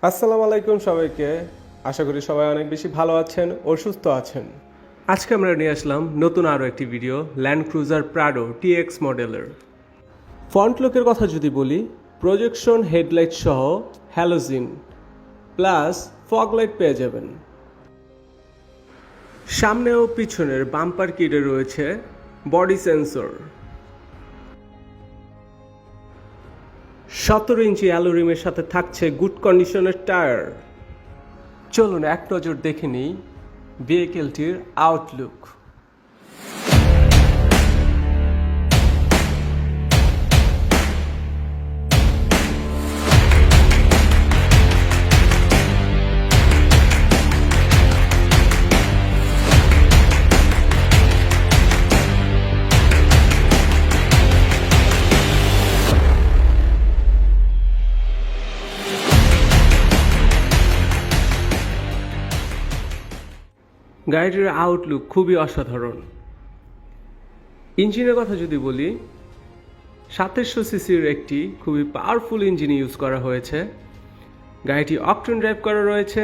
আসসালামু আলাইকুম সবাইকে। আশা করি সবাই অনেক বেশি ভালো আছেন ও সুস্থ আছেন। আজকে আমরা নিয়ে আসলাম নতুন আরও একটি video land cruiser Prado TX মডেলের। ফ্রন্ট লুকের কথা যদি বলি, প্রজেকশন হেডলাইট সহ হ্যালোজিন প্লাস ফগ লাইট পেয়ে যাবেন। সামনে ও পিছনের বাম্পার কিটে রয়েছে বডি সেন্সর। 17 ইঞ্চি অ্যালুরিমের সাথে থাকছে গুড কন্ডিশনের টায়ার। চলুন এক নজর দেখে নিই ভেহিকেলটির আউটলুক। গাড়িটির আউটলুক খুবই অসাধারণ। ইঞ্জিনের কথা যদি বলি, 2700 সিসির একটি খুবই পাওয়ারফুল ইঞ্জিন ইউজ করা হয়েছে। গাড়িটি অকটেন ড্রাইভ করা রয়েছে,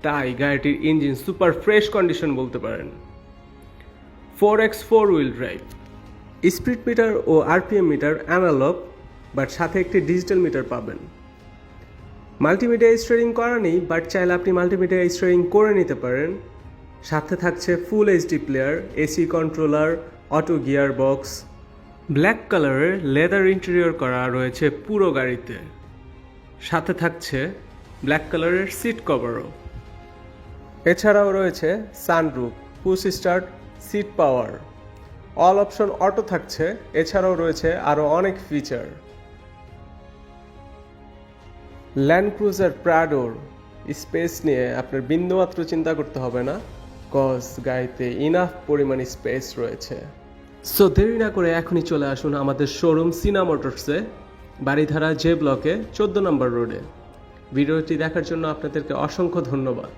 তাই গাড়িটির ইঞ্জিন সুপার ফ্রেশ কন্ডিশন বলতে পারেন। 4x4 wheel drive, speed meter ও আরপিএম মিটার অ্যানালগ, বাট সাথে একটি ডিজিটাল মিটার পাবেন। মাল্টিমিডিয়া স্টিয়ারিং করা নেই, বাট চাইলে আপনি মাল্টিমিডিয়া স্টিয়ারিং করে নিতে পারেন। সাথে থাকছে full HD player, AC controller, auto gear box. Black কালারের লেদার ইন্টেরিয়র করা রয়েছে পুরো গাড়িতে। সাথে থাকছে ব্ল্যাক কালারের সিট কভারও। এছাড়াও রয়েছে sunroof, push start, seat power, all option auto থাকছে। এছাড়াও রয়েছে আরও অনেক ফিচার। ল্যান্ড ক্রুজার প্রাডোর স্পেস নিয়ে আপনার বিন্দুমাত্র চিন্তা করতে হবে না, কজ গাড়িতে ইনাফ পরিমাণ স্পেস রয়েছে। সো দেরি না করে এখনই চলে আসুন আমাদের শোরুম সিনা মোটরসে, বাড়িধারা জে ব্লকে 14 নম্বর রোডে। ভিডিওটি দেখার জন্য আপনাদেরকে অসংখ্য ধন্যবাদ।